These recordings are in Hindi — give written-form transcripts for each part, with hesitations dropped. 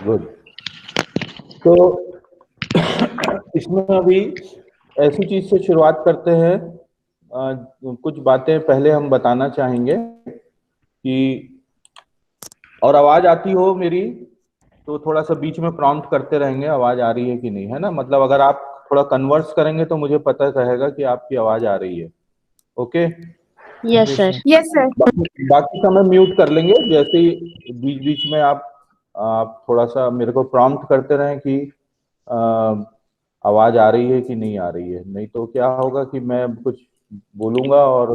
गुड। तो इसमें अभी ऐसी चीज से शुरुआत करते हैं। कुछ बातें पहले हम बताना चाहेंगे कि, और आवाज आती हो मेरी तो थोड़ा सा बीच में प्रॉम्प्ट करते रहेंगे आवाज आ रही है कि नहीं, है ना। मतलब अगर आप थोड़ा कन्वर्स करेंगे तो मुझे पता रहेगा कि आपकी आवाज आ रही है। Okay. Yes sir. Yes sir. बाकी समय म्यूट कर लेंगे। जैसे ही बीच बीच में आप थोड़ा सा मेरे को प्रॉम्प्ट करते रहें कि आवाज आ रही है कि नहीं आ रही है। नहीं तो क्या होगा कि मैं कुछ बोलूंगा और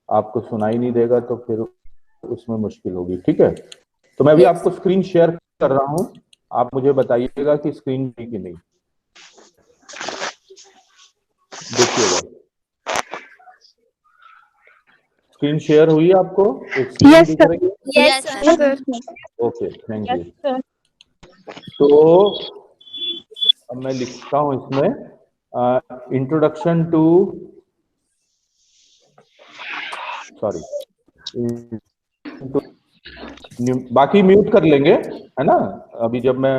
आपको सुनाई नहीं देगा, तो फिर उसमें मुश्किल होगी। ठीक है। तो मैं भी Yes. आपको स्क्रीन शेयर कर रहा हूं, आप मुझे बताइएगा कि स्क्रीन है कि नहीं। देखिएगा स्क्रीन शेयर हुई आपको, एक स्क्रीन यस दिख सर। रही है। Yes, sir. Okay, thank you. Yes sir. तो अब मैं लिखता हूं इसमें इंट्रोडक्शन टू, सॉरी, बाकी म्यूट कर लेंगे, है ना। अभी जब मैं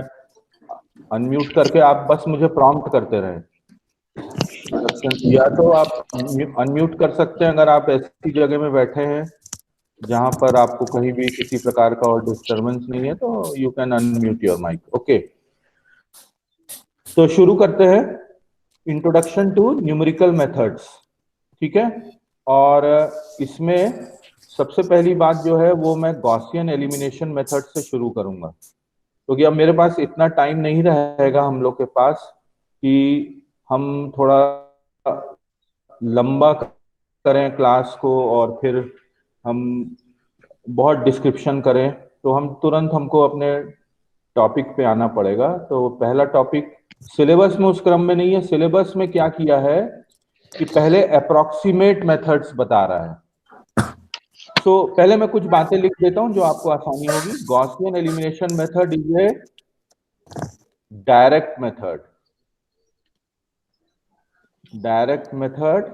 अनम्यूट करके आप बस मुझे प्रॉम्प्ट करते रहे, या तो आप अनम्यूट कर सकते हैं अगर आप ऐसी जगह में बैठे हैं जहां पर आपको कहीं भी किसी प्रकार का और डिस्टरबेंस नहीं है, तो you can unmute your mic. Okay, तो शुरू करते हैं। इंट्रोडक्शन टू न्यूमेरिकल मेथड्स, ठीक है। और इसमें सबसे पहली बात जो है वो मैं गॉसियन एलिमिनेशन मेथड से शुरू करूंगा, क्योंकि अब मेरे पास इतना टाइम नहीं रहेगा हम लोग के पास कि हम थोड़ा लंबा करें क्लास को और फिर हम बहुत डिस्क्रिप्शन करें। तो हम तुरंत हमको अपने टॉपिक पे आना पड़ेगा। तो पहला टॉपिक सिलेबस में उस क्रम में नहीं है। सिलेबस में क्या किया है कि पहले अप्रोक्सीमेट मेथड्स बता रहा है। पहले मैं कुछ बातें लिख देता हूं जो आपको आसानी होगी। Gaussian elimination method is a direct method, direct method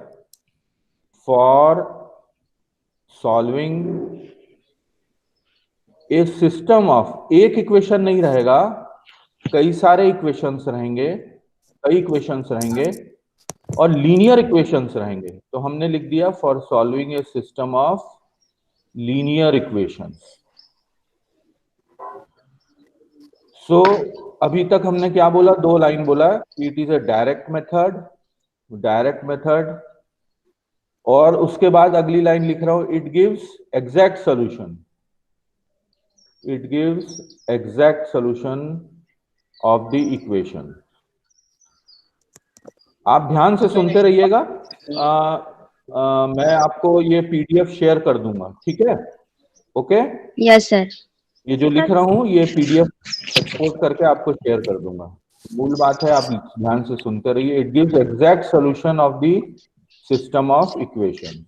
for solving A system of, एक इक्वेशन नहीं रहेगा, कई सारे इक्वेशंस रहेंगे, कई इक्वेशंस रहेंगे और लीनियर इक्वेशंस रहेंगे। तो हमने लिख दिया for solving A system of linear equations. अभी तक हमने क्या बोला, दो लाइन बोला, it is a direct method, direct method, और उसके बाद अगली लाइन लिख रहा हूं, it gives exact solution, it gives exact solution of the equation. आप ध्यान से सुनते रहिएगा। मैं आपको ये पीडीएफ शेयर कर दूंगा, ठीक है। Okay, yes sir. ये जो लिख रहा हूं ये पीडीएफ एक्सपोर्ट करके आपको शेयर कर दूंगा। मूल बात है, आप ध्यान से सुनते रहिए। It gives exact solution of the system of equation.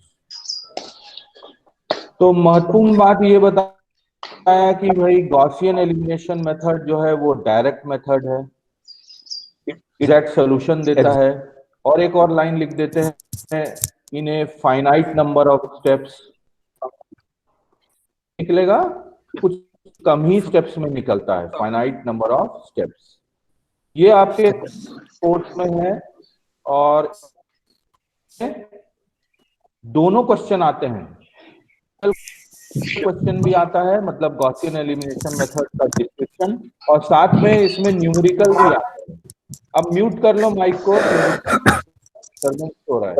तो महत्वपूर्ण बात ये बताया कि भाई गॉसियन एलिमिनेशन मेथड जो है वो डायरेक्ट मेथड है, एग्जैक्ट सॉल्यूशन देता है। और एक और लाइन लिख देते हैं, in a finite number of steps, निकलेगा कुछ कम ही स्टेप्स में निकलता है, फाइनाइट नंबर ऑफ स्टेप्स। ये आपके कोर्स में है और दोनों क्वेश्चन आते हैं। क्वेश्चन भी आता है, मतलब गॉसियन एलिमिनेशन मेथड का डिस्क्रिप्शन, और साथ में इसमें न्यूमेरिकल भी आता है। अब म्यूट कर लो माइक को, डिस्टर्बेंस हो रहा है,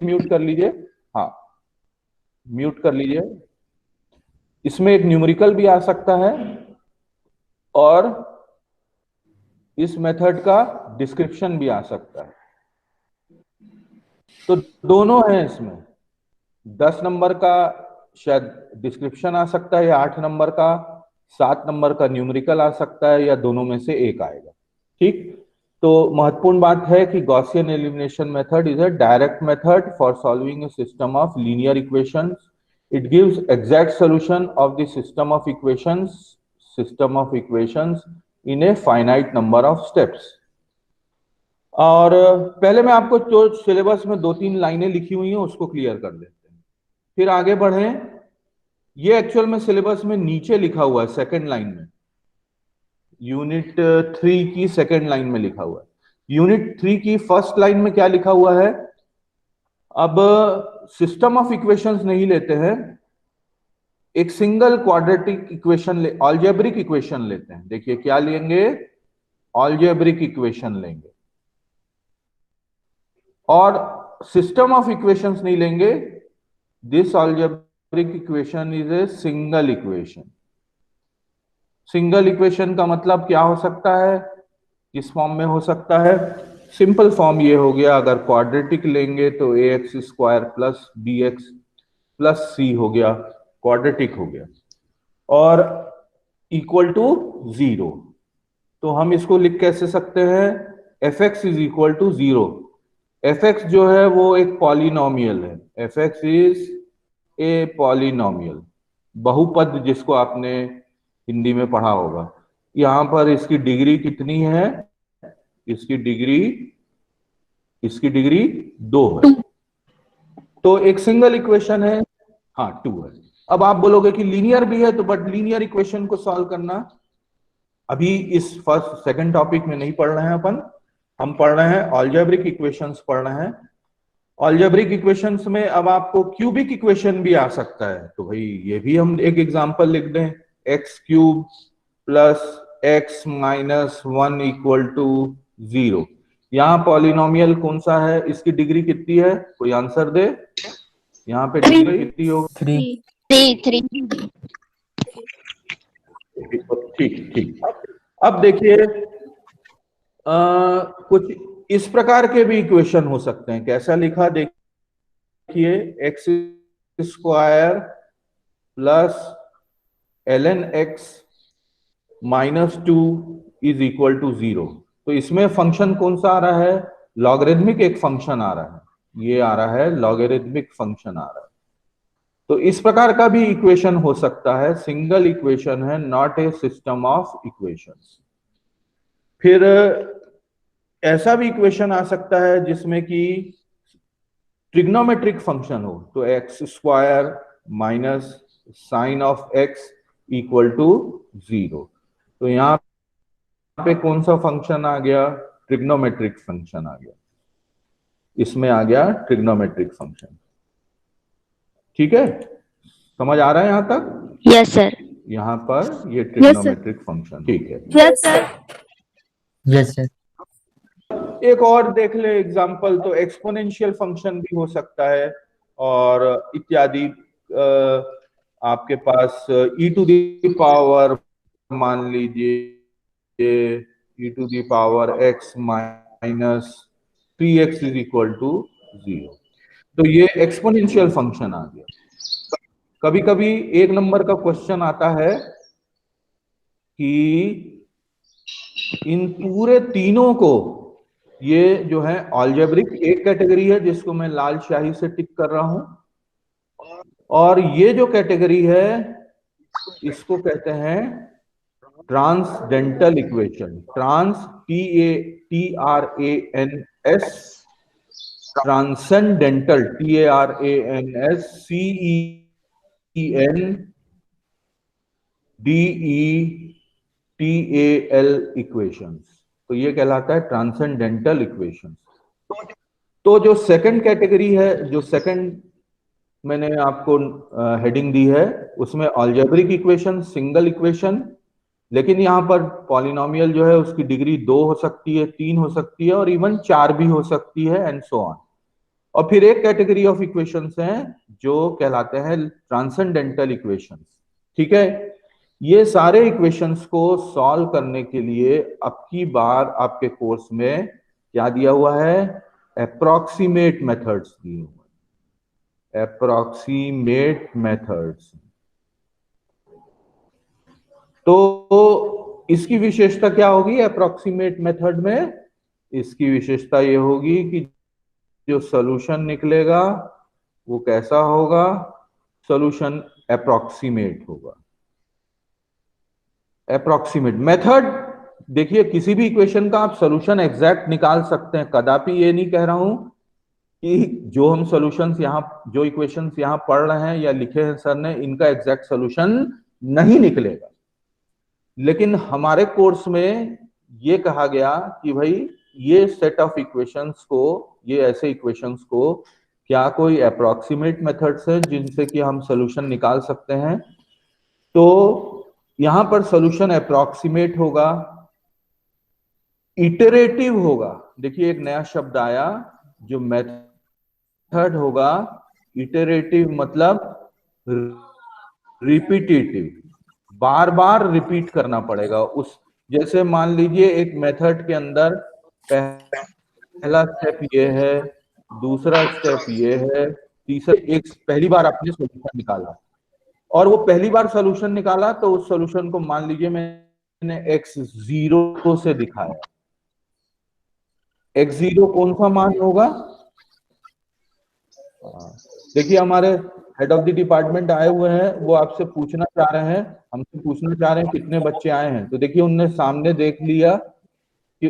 म्यूट कर लीजिए। हाँ, म्यूट कर लीजिए। इसमें एक न्यूमेरिकल भी आ सकता है और इस मेथड का डिस्क्रिप्शन भी आ सकता है। तो दोनों हैं इसमें। 10 नंबर का शायद डिस्क्रिप्शन आ सकता है, या 8 नंबर का, 7 नंबर का न्यूमेरिकल आ सकता है, या दोनों में से एक आएगा। ठीक। तो महत्वपूर्ण बात है कि Gaussian elimination method is a direct method for solving a system of linear equations. It gives exact solution of the system of equations in a finite number of steps. और पहले मैं आपको जो सिलेबस में 2-3 लाइनें लिखी हुई हैं उसको क्लियर कर देते हैं, फिर आगे बढ़ें। ये एक्चुअल में सिलेबस में नीचे लिखा हुआ है सेकंड लाइन में, यूनिट 3 की सेकेंड लाइन में लिखा हुआ है। यूनिट 3 की फर्स्ट लाइन में क्या लिखा हुआ है? अब सिस्टम ऑफ इक्वेशंस नहीं लेते हैं, एक सिंगल क्वाड्रेटिक इक्वेशन ले, अलजेब्रिक इक्वेशन लेते हैं। देखिए क्या लेंगे? अलजेब्रिक इक्वेशन लेंगे, और सिस्टम ऑफ इक्वेशंस नहीं लेंगे। This algebraic equation is a single equation. Single equation का मतलब क्या हो सकता है? किस फॉर्म में हो सकता है? सिंपल फॉर्म ये हो गया, अगर क्वाड्रेटिक लेंगे तो A X square plus B X plus C हो गया, क्वाड्रेटिक हो गया, और इक्वल टू 0। तो हम इसको लिख कैसे सकते हैं? F x is equal to 0। F x जो है वो एक पॉलिनोमियल है। F x is a polynomial, बहुपद, जिसको आपने हिंदी में पढ़ा होगा। यहां पर इसकी डिग्री कितनी है? इसकी डिग्री 2 है। तो एक सिंगल इक्वेशन है, हाँ 2 है। अब आप बोलोगे कि लीनियर भी है, तो बट लीनियर इक्वेशन को सॉल्व करना अभी इस फर्स्ट सेकंड टॉपिक में नहीं पढ़ रहे हैं अपन। हम पढ़ रहे हैं अलजेब्रिक इक्वेशंस पढ़ रहे हैं। अलजेब्रिक इक्वेशंस में अब आपको क्यूबिक इक्वेशन भी आ सकता है, तो भाई ये भी हम एक एग्जांपल लिख दें। X cube plus x minus 1 equal to 0। यहाँ पॉलिनोमियल कौन सा है? इसकी डिग्री कितनी है? कोई आंसर दे। यहाँ पे डिग्री कितनी होगी? 3 ठीक ठीक। अब देखिए, कुछ इस प्रकार के भी इक्वेशन हो सकते हैं। कैसा लिखा देखिए, x square plus ln x minus 2 is equal to 0। तो इसमें फंक्शन कौन सा आ रहा है? लॉगरिथमिक एक फंक्शन आ रहा है, ये आ रहा है लॉगरिथमिक फंक्शन आ रहा है। तो इस प्रकार का भी इक्वेशन हो सकता है, सिंगल इक्वेशन है, not a system of equations. फिर ऐसा भी इक्वेशन आ सकता है जिसमें कि ट्रिग्नोमेट्रिक फंक्शन हो, तो x square minus sine of x equal to 0। तो यहां पे कौन सा फंक्शन आ गया? ट्रिग्नोमेट्रिक फंक्शन आ गया। इसमें आ गया ट्रिग्नोमेट्रिक फंक्शन। ठीक है, समझ आ रहा है यहां तक? Yes sir. यहां पर ये ट्रिग्नोमेट्रिक फंक्शन, ठीक है। Yes sir. Yes sir. एक और देख ले एग्जांपल, तो एक्सपोनेंशियल फंक्शन भी हो सकता है, और इत्यादि। आपके पास ई टू द पावर, मान लीजिए E to the power X minus 3x is equal to 0। तो ये एक्सपोनेंशियल फंक्शन आ गया। कभी कभी एक नंबर का क्वेश्चन आता है कि इन पूरे तीनों को, ये जो है अलजेब्रिक एक कैटेगरी है जिसको मैं लाल स्याही से टिक कर रहा हूं, और ये जो कैटेगरी है इसको कहते हैं transcendental equation. TRANS, transcendental TRANSCENDENTAL equations. तो ये कहलाता है ट्रांसेंडेंटल इक्वेशंस। तो जो सेकंड कैटेगरी है, जो सेकंड मैंने आपको हेडिंग दी है, उसमें अलजेब्रिक इक्वेशन, सिंगल इक्वेशन, लेकिन यहां पर पॉलिनोमियल जो है उसकी डिग्री 2 हो सकती है, 3 हो सकती है, और इवन 4 भी हो सकती है, एंड सो ऑन। और फिर एक कैटेगरी ऑफ इक्वेशंस हैं जो कहलाते हैं ट्रांसेंडेंटल इक्वेशंस। ठीक है, ये सारे इक्वेशंस को सॉल्व करने के लिए अब की बार आपके कोर्स में क्या दिया हुआ है? अप्रोक्सीमेट मेथड्स दिए हुए हैं, अप्रोक्सीमेट मेथड्स। तो इसकी विशेषता क्या होगी अप्रोक्सीमेट मेथड में? इसकी विशेषता ये होगी कि जो सॉल्यूशन निकलेगा वो कैसा होगा? सॉल्यूशन अप्रोक्सीमेट होगा। अप्रोक्सीमेट मेथड, देखिए किसी भी इक्वेशन का आप सॉल्यूशन एग्जैक्ट निकाल सकते हैं। कदापि ये नहीं कह रहा हूं कि जो हम सॉल्यूशंस यहां, जो इक्वेशंस यहां पढ़ रहे हैं या लिखे हैं सर ने, इनका एग्जैक्ट सॉल्यूशन नहीं निकलेगा। लेकिन हमारे कोर्स में ये कहा गया कि भाई ये सेट ऑफ इक्वेशंस को, ये ऐसे इक्वेशंस को क्या कोई अप्रोक्सीमेट मेथड्स हैं जिनसे कि हम सोल्यूशन निकाल सकते हैं। तो यहां पर सोल्यूशन अप्रोक्सीमेट होगा, इटरेटिव होगा। देखिए एक नया शब्द आया, जो मेथड होगा इटरेटिव, मतलब रिपीटेटिव, बार बार रिपीट करना पड़ेगा उस। जैसे मान लीजिए एक मेथड के अंदर पहला स्टेप ये है, दूसरा स्टेप ये है, तीसरा, एक पहली बार आपने सॉल्यूशन निकाला और वो पहली बार सॉल्यूशन निकाला तो उस सॉल्यूशन को मान लीजिए मैंने x0 से दिखाया। x0 कौन सा मान होगा? देखिए हमारे हेड ऑफ द डिपार्टमेंट आए हुए हैं, वो आपसे पूछना चाह रहे हैं, हमसे पूछना चाह रहे हैं कितने बच्चे आए हैं। तो देखिए उनने सामने देख लिया कि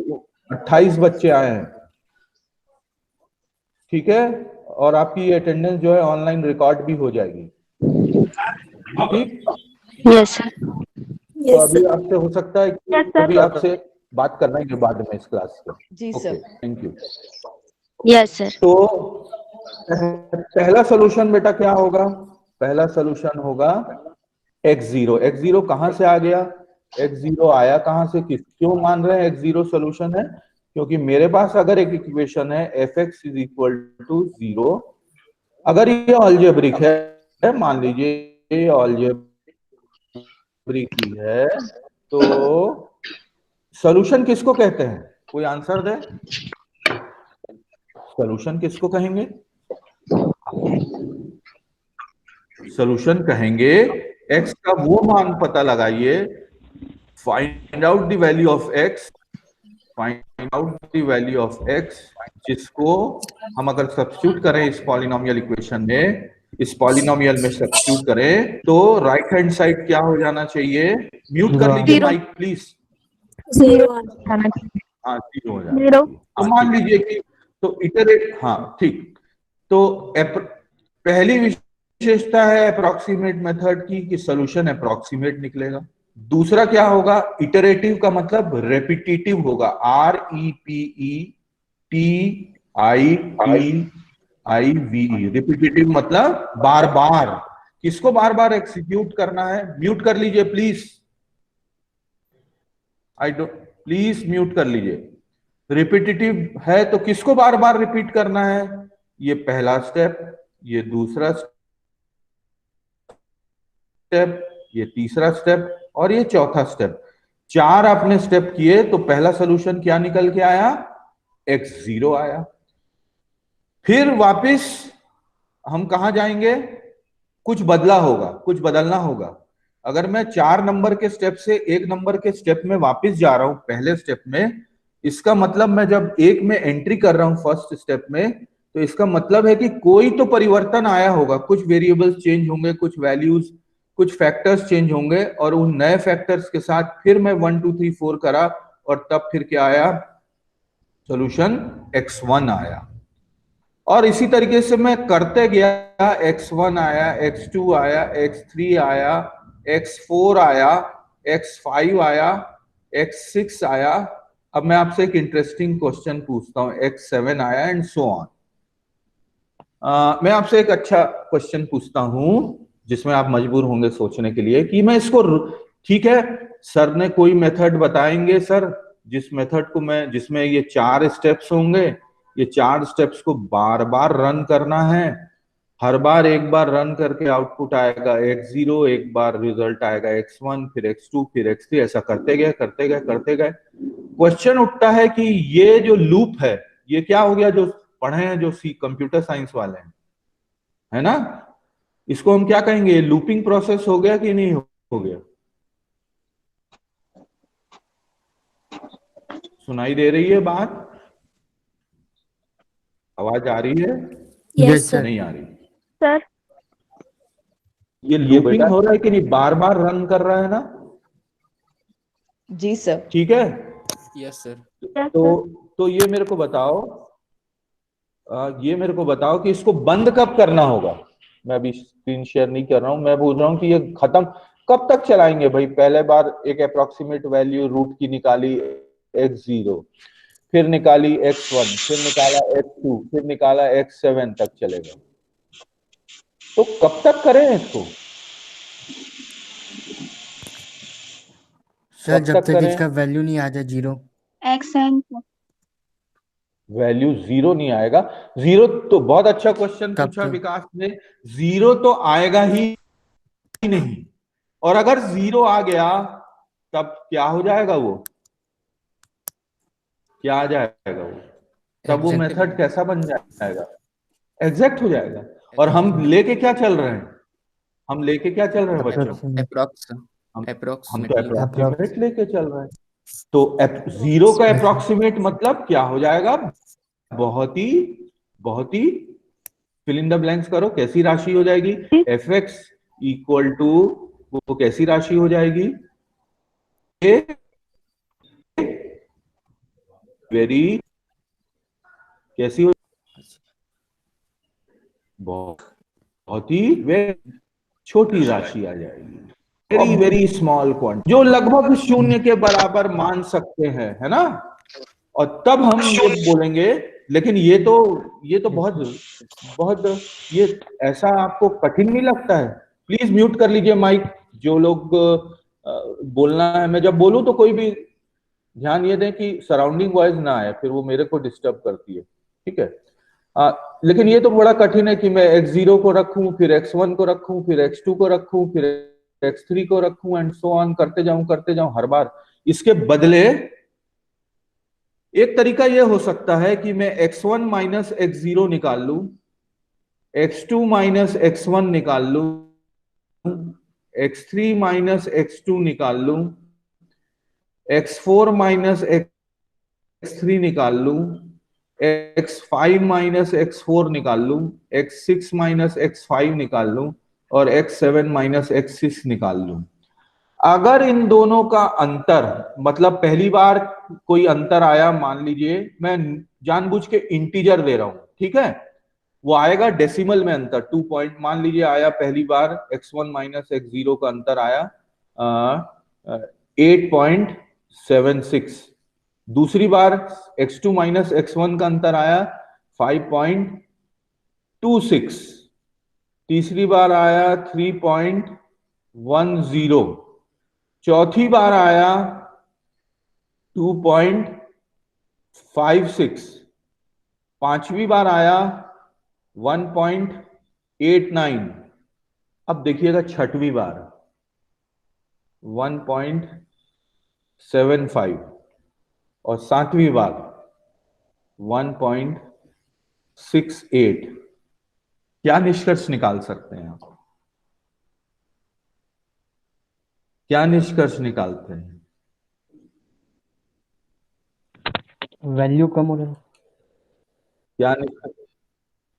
28 बच्चे आए हैं, ठीक है, और आपकी अटेंडेंस जो है ऑनलाइन रिकॉर्ड भी हो जाएगी, ठीक। Yes sir. तो अभी आपसे हो सकता है कि Yes, sir. अभी आपसे बात करना ही बाद में इस क्लास के। जी okay, sir. Thank you. Yes sir. तो पहला सॉल्यूशन बेटा क्या होगा? पहला सॉल्यूशन होगा x0। x0 कहां से आ गया? x0 आया कहां से? क्यों मान रहे हैं x0 सॉल्यूशन है? क्योंकि मेरे पास अगर एक इक्वेशन है f(x = 0), अगर ये अलजेब्रिक है, मान लीजिए ये अलजेब्रिक ही है, तो सॉल्यूशन किसको कहते हैं? कोई आंसर दे। सॉल्यूशन किसको कहेंगे? सॉल्यूशन कहेंगे x का वो मान पता लगाइए, find out the value of x, find out the value of x, जिसको हम अगर सब्स्टिट्यूट करें इस पॉलिनोमियल इक्वेशन में, इस पॉलिनोमियल में सब्स्टिट्यूट करें तो राइट हैंड साइड क्या हो जाना चाहिए? म्यूट कर लीजिए माइक प्लीज। 0 हाँ 0 हो जाना। अब मान लीजिए कि तो इटरेट, हाँ ठीक। तो पहली विशेषता है अप्रोक्सीमेट मेथड की कि सॉल्यूशन अप्रोक्सीमेट निकलेगा। दूसरा क्या होगा? इटरेटिव का मतलब रेपिटेटिव होगा, REPETITIVE, रिपीटेटिव मतलब बार बार। किसको बार बार एग्जीक्यूट करना है? म्यूट कर लीजिए प्लीज, प्लीज म्यूट कर लीजिए। रिपीटेटिव है तो किसको बार बार रिपीट करना है? ये पहला स्टेप, ये दूसरा स्टेप, ये तीसरा स्टेप और ये चौथा स्टेप। 4 आपने स्टेप किए तो पहला सॉल्यूशन क्या निकल के आया? x0 आया। फिर वापस हम कहां जाएंगे? कुछ बदला होगा, कुछ बदलना होगा। अगर मैं 4 नंबर के स्टेप से 1 नंबर के स्टेप में वापस जा रहा हूं पहले स्टेप में, इसका मतलब मैं जब 1 में एंट्री कर रहा हूं फर्स्ट स्टेप में, तो इसका मतलब है कि कोई तो परिवर्तन आया होगा, कुछ वेरिएबल्स चेंज होंगे, कुछ वैल्यूज, कुछ फैक्टर्स चेंज होंगे, और उन नए फैक्टर्स के साथ फिर मैं 1 2 3 4 करा और तब फिर क्या आया? सॉल्यूशन x1 आया। और इसी तरीके से मैं करते गया, x1 आया, x2 आया, x3 आया, x4 आया, x5 आया, x6 आया। अब मैं आपसे एक इंटरेस्टिंग क्वेश्चन पूछता हूं, x7 आया एंड सो ऑन। मैं आपसे एक अच्छा क्वेश्चन पूछता हूं जिसमें आप मजबूर होंगे सोचने के लिए कि मैं इसको, ठीक है सर ने कोई मेथड बताएंगे सर, जिस मेथड को मैं, जिसमें ये 4 स्टेप्स होंगे, ये 4 स्टेप्स को बार बार रन करना है, हर बार एक बार रन करके आउटपुट आएगा x0, एक बार रिजल्ट आएगा x1, फिर x2, फिर x3, ऐसा करते गए करते गए करते गए। क्वेश्चन उठता है कि ये जो लूप है ये क्या हो गया? जो पढ़े हैं, जो कंप्यूटर साइंस वाले हैं, है ना, इसको हम क्या कहेंगे? लूपिंग प्रोसेस हो गया कि नहीं हो गया? सुनाई दे रही है बात? आवाज आ रही है? Yes sir. नहीं आ रही? सर। ये लूपिंग हो रहा है कि नहीं? बार बार रन कर रहा है ना? जी सर। ठीक है। Yes sir. तो ये मेरे को बताओ, ये मेरे को बताओ कि इसको बंद कब करना होगा। मैं अभी स्क्रीन शेयर नहीं कर रहा हूं, मैं बोल रहा हूं कि ये खत्म, कब तक चलाएंगे भाई? पहले बार एक अप्रोक्सीमेट वैल्यू रूट की निकाली x0, फिर निकाली x1, फिर निकाला x2, फिर निकाला x7 तक चलेगा। तो कब तक करें इसको? सर कब जब तक तक करें? इसका वैल्यू नहीं आ जाए 0। एक्शन वैल्यू जीरो नहीं आएगा। जीरो तो बहुत अच्छा क्वेश्चन तब पूछा तो विकास ने। जीरो तो आएगा ही नहीं, और अगर जीरो आ गया तब क्या हो जाएगा? वो क्या आ जाएगा? वो तब वो एग्जैक्ट मेथड कैसा बन जाएगा? एग्जैक्ट हो जाएगा। और हम लेके क्या चल रहे हैं? हम लेके क्या चल रहे हैं बच्चों? अप्रोक्सीमेट अप्रोक्स हम तो अप्रोक्सीमेटली अप्रोक्सीमेट लेके चल रहे हैं। तो जीरो का अप्रोक्सीमेट मतलब क्या हो जाएगा? बहुत ही बहुत ही फिल इन द ब्लैंक्स करो, कैसी राशि हो जाएगी? एफ एक्स इक्वल टू, वो कैसी राशि हो जाएगी? वेरी कैसी हो? बहुत बहुत ही very छोटी राशि आ जाएगी। वेरी वेरी स्मॉल क्वांटिटी, जो लगभग शून्य के बराबर मान सकते हैं, है ना? और तब हम ये बोलेंगे। लेकिन ये तो बहुत बहुत ये ऐसा आपको कठिन नहीं लगता है? प्लीज म्यूट कर लीजिए माइक। जो लोग बोलना है, मैं जब बोलूं तो कोई भी ध्यान ये दें कि सराउंडिंग वॉइस ना आए, फिर वो मेरे को डिस्टर्ब करती है। ठीक है। लेकिन ये तो बड़ा कठिन है कि मैं x0 को रखूं, फिर x1 को रखूं, फिर x2 को रखूं, फिर x3 को रखूं, एंड सो ऑन करते जाऊं हर बार। इसके बदले एक तरीका यह हो सकता है कि मैं x1 माइनस x0 निकाल लूं, x2 माइनस x1 निकाल लूं, x3 माइनस x2 निकाल लूं, x4 माइनस x3 निकाल लूं, x5 माइनस x4 निकाल लूं, x6 माइनस x5 निकाल लूं, और x7 माइनस x6 निकाल लूं। अगर इन दोनों का अंतर, मतलब पहली बार कोई अंतर आया, मान लीजिए मैं जानबूझ के इंटीजर दे रहा हूं, ठीक है, वो आएगा डेसिमल में अंतर 2 पॉइंट, मान लीजिए आया पहली बार x1 माइनस x0 का अंतर आया 8.76, दूसरी बार x2 माइनस x1 का अंतर आया 5.26, तीसरी बार आया 3.10, चौथी बार आया 2.56, पांचवी बार आया 1.89, अब देखिएगा छठवीं बार 1.75, और सातवीं बार 1.68। क्या निष्कर्ष निकाल सकते हैं आप? क्या निष्कर्ष निकालते हैं? वैल्यू कम हो रहा है। क्या निष्कर्ष?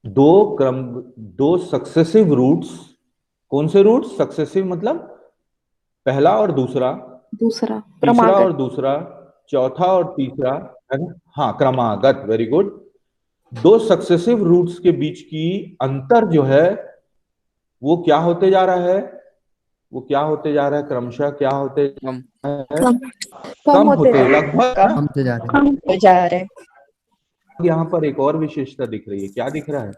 दो सक्सेसिव रूट्स। कौन से रूट्स सक्सेसिव? मतलब पहला और दूसरा, दूसरा तीसरा क्रमागत और दूसरा, चौथा और तीसरा, है ना? हाँ, क्रमागत, वेरी गुड। दो सक्सेसिव रूट्स के बीच की अंतर जो है वो क्या होते जा रहा है? वो क्या होते जा रहा है? क्रमशः क्या होते कम है? कम होते होते जा रहे लगभग ना। हम तो जा रहे हैं। कम होते जा रहे यहाँ पर एक और विशेषता दिख रही है। क्या दिख रहा है?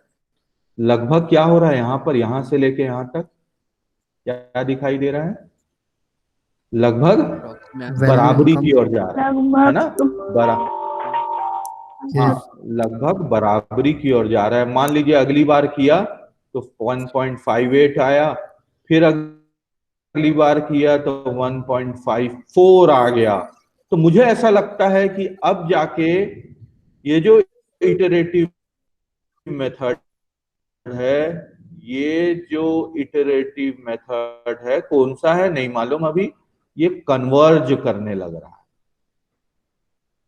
लगभग क्या हो रहा है यहाँ पर? यहां से लेके यहां तक क्या दिखाई दे रहा है? लगभग वैल्यू बराबरी कम। की ओर जा रहा है ना? बरा हाँ, Yes. लगभग बराबरी की ओर जा रहा है। मान लीजिए अगली बार किया तो 1.58 आया, फिर अगली बार किया तो 1.54 आ गया। तो मुझे ऐसा लगता है कि अब जाके ये जो इटरेटिव मेथड है, ये जो इटरेटिव मेथड है, कौन सा है नहीं मालूम अभी, ये कन्वर्ज करने लग रहा है।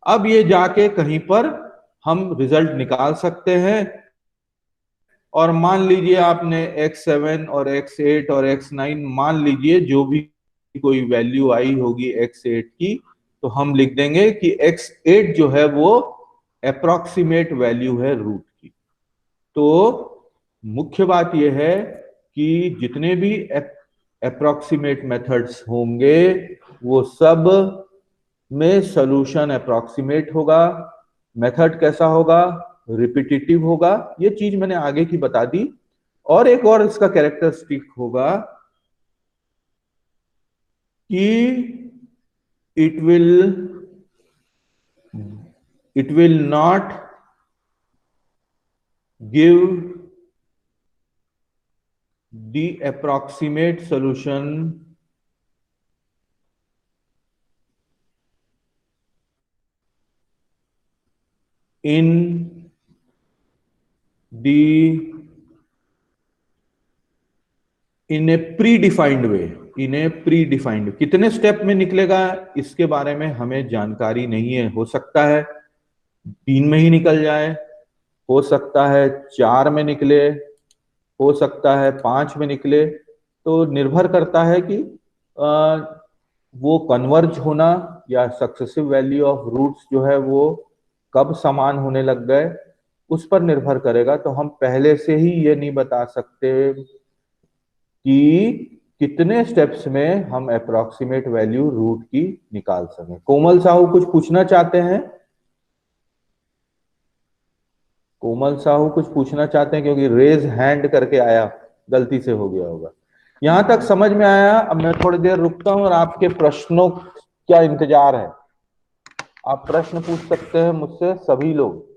अब ये जाके कहीं पर हम रिजल्ट निकाल सकते हैं, और मान लीजिए आपने x7 और x8 और x9, मान लीजिए जो भी कोई वैल्यू आई होगी x8 की, तो हम लिख देंगे कि x8 जो है वो अप्रोक्सीमेट वैल्यू है रूट की। तो मुख्य बात यह है कि जितने भी अप्रोक्सीमेट मेथड्स होंगे वो सब में सॉल्यूशन अप्रोक्सीमेट होगा। मेथड कैसा होगा? रिपीटिटिव होगा। ये चीज मैंने आगे की बता दी। और एक और इसका कैरेक्टरिस्टिक होगा कि it will not give the approximate solution in a predefined way। In A pre defined कितने स्टेप में निकलेगा इसके बारे में हमें जानकारी नहीं है। हो सकता है 3 में ही निकल जाए, हो सकता है 4 में निकले, हो सकता है 5 में निकले। तो निर्भर करता है कि वो कन्वर्ज होना या सक्सेसिव वैल्यू ऑफ रूट्स जो है वो कब समान होने लग गए उस पर निर्भर करेगा। तो हम पहले से ही ये नहीं बता सकते कि कितने स्टेप्स में हम अप्रोक्सीमेट वैल्यू रूट की निकाल सकें। कोमल साहू कुछ पूछना चाहते हैं? कोमल साहू कुछ पूछना चाहते हैं? क्योंकि रेज हैंड करके आया, गलती से हो गया होगा। यहां तक समझ में आया? अब मैं थोड़ी देर रुकता हूं और आपके प्रश्नों का इंतजार है। आप प्रश्न पूछ सकते हैं मुझसे सभी लोग,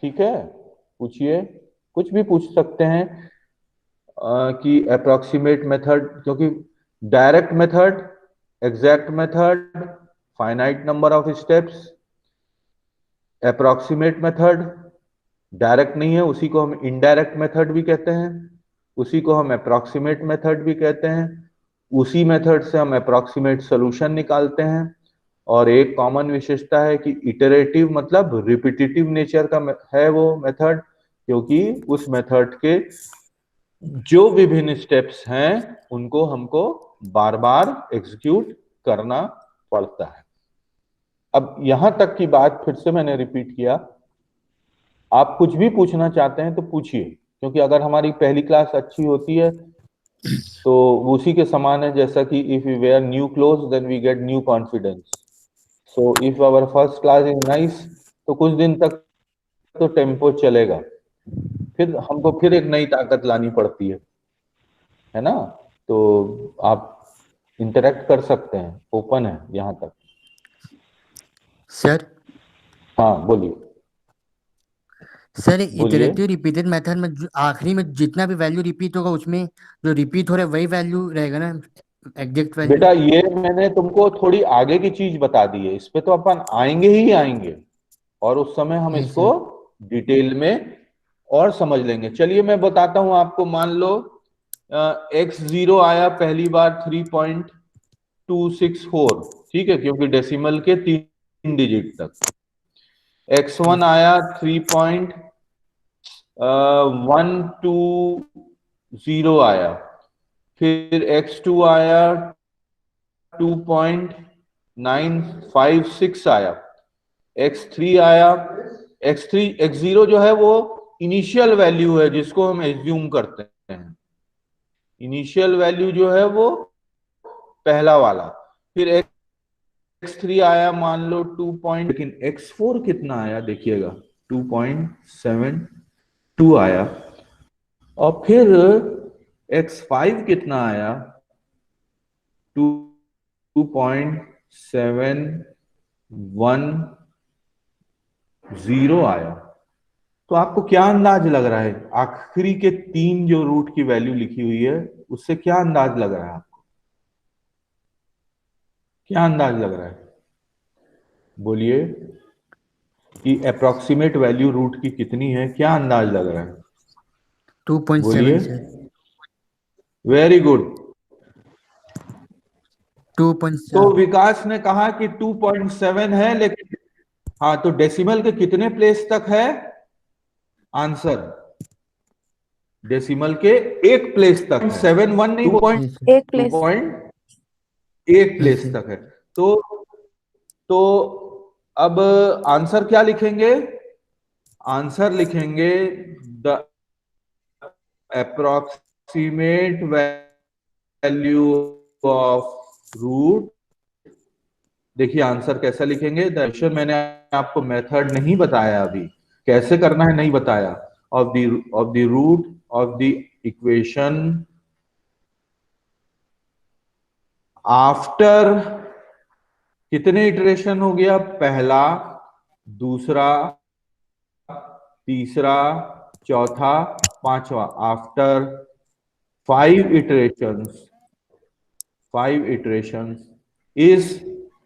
ठीक है? पूछिए, कुछ भी पूछ सकते हैं कि अप्रोक्सीमेट मेथड, क्योंकि direct method, exact method, finite number of steps, approximate method direct नहीं है, उसी को हम इनडायरेक्ट मेथड भी कहते हैं, उसी को हम अप्रोक्सीमेट मेथड भी कहते हैं। उसी मेथड से हम अप्रोक्सीमेट सॉल्यूशन निकालते हैं। और एक कॉमन विशेषता है कि इटरेटिव मतलब रिपीटिटिव नेचर का है वो मेथड, क्योंकि उस मेथड के जो विभिन्न स्टेप्स हैं उनको हमको बार बार एग्जीक्यूट करना पड़ता है। अब यहां तक की बात फिर से मैंने रिपीट किया। आप कुछ भी पूछना चाहते हैं तो पूछिए, क्योंकि अगर हमारी पहली क्लास अच्छी होती है तो उसी के समान है जैसा कि if we wear new cloth then we get new confidence. So if our first class is nice तो कुछ दिन तक तो टेम्पो चलेगा, फिर हमको फिर एक नई ताकत लानी पड़ती है ना? तो आप इंटरेक्ट कर सकते हैं, ओपन है यहां तक। सर हाँ बोलिए। सर बोलिए। इटरेटिव रिपीटेड मेथड में आखिरी में जितना भी वैल्यू रिपीट होगा उसमें जो रिपीट हो रहा है वही वैल्यू रहेगा ना, एग्जैक्ट वैल्यू। बेटा ये मैंने तुमको थोड़ी आगे की चीज बता दी है, इस पे तो अपन आएंगे ही आएंगे और उस समय हम इसको डिटेल में और समझ लेंगे। चलिए मैं बताता हूं आपको। मान लो x0 आया पहली बार 3.264, ठीक है, क्योंकि डेसिमल के 3 डिजिट तक। x1 आया 3.120 आया, फिर x2 आया 2.956 आया, x3 आया। x0 जो है वो इनिशियल वैल्यू है जिसको हम एज्यूम करते हैं। इनिशियल वैल्यू जो है वो पहला वाला। फिर x3 आया मान लो 2 लेकिन x4 कितना आया देखिएगा 2.72 आया। और फिर x5 कितना आया 2.710 आया। तो आपको क्या अंदाज लग रहा है आखिरी के 3 जो रूट की वैल्यू लिखी हुई है उससे क्या अंदाज लग रहा है आपको? क्या अंदाज लग रहा है? बोलिए कि अप्रोक्सीमेट वैल्यू रूट की कितनी है, क्या अंदाज लग रहा है? 2.7 सर। Very good. 2.7 तो विकास ने कहा कि 2.7 है, लेकिन हाँ तो डेसिमल के कितने प्लेस तक है? आंसर डेसिमल के 1 प्लेस तक है। 7-1 नहीं, एक प्लेस 2.1 प्लेस तक है। तो अब आंसर क्या लिखेंगे? आंसर लिखेंगे the approximate approximate value of root, देखिए आंसर कैसा लिखेंगे। दर्शन मैंने आपको मेथड नहीं बताया, अभी कैसे करना है नहीं बताया। Of the root of the equation after, कितने इटरेशन हो गया, पहला, दूसरा, तीसरा, चौथा, पांचवा। After 5 iterations is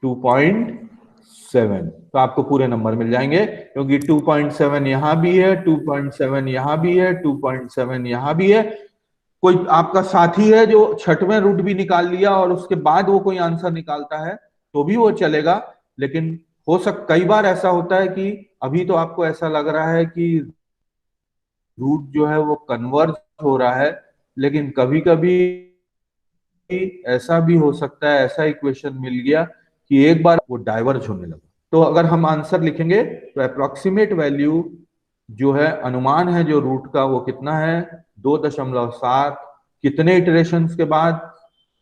2.7। तो आपको पूरे नंबर मिल जाएंगे, क्योंकि 2.7 यहां भी है, 2.7 यहां भी है, 2.7 यहां भी है। कोई आपका साथी है जो छठवें रूट भी निकाल लिया और उसके बाद वो कोई आंसर निकालता है तो भी वो चलेगा। लेकिन कई बार ऐसा होता है कि अभी तो आपको ऐसा लग रहा है कि रूट जो है वो कन्वर्ज हो रहा है, लेकिन कभी कभी ऐसा भी हो सकता है, ऐसा इक्वेशन मिल गया कि एक बार वो डाइवर्ज होने लगा। तो अगर हम आंसर लिखेंगे तो अप्रोक्सीमेट वैल्यू जो है, अनुमान है जो रूट का, वो कितना है, 2.7। कितने इटरेशंस के बाद,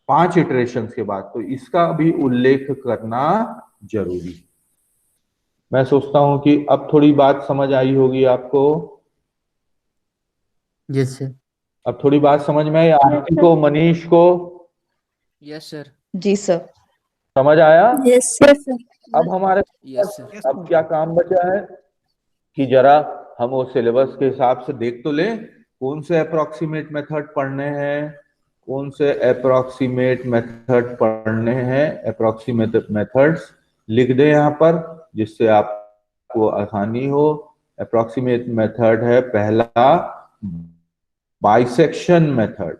5 इटरेशंस के बाद। तो इसका भी उल्लेख करना जरूरी है। मैं सोचता हूं कि अब थोड़ी बात समझ आई होगी आपको। Yes sir. अब थोड़ी बात समझ में आई आरती को, मनीष को यस सर। जी सर। समझ आया। Yes sir. अब हमारे यस पास सर। अब क्या काम बचा है कि जरा हम वो सिलेबस के हिसाब से देख तो लें कौन से अप्रोक्सीमेट मेथड पढ़ने हैं, कौन से अप्रोक्सीमेट मेथड पढ़ने हैं। अप्रोक्सीमेट मेथड्स लिख दें यहाँ पर जिससे आपको आसानी हो। अप्रोक्सीमेट मेथड है पहला, बाइसेक्शन मेथड।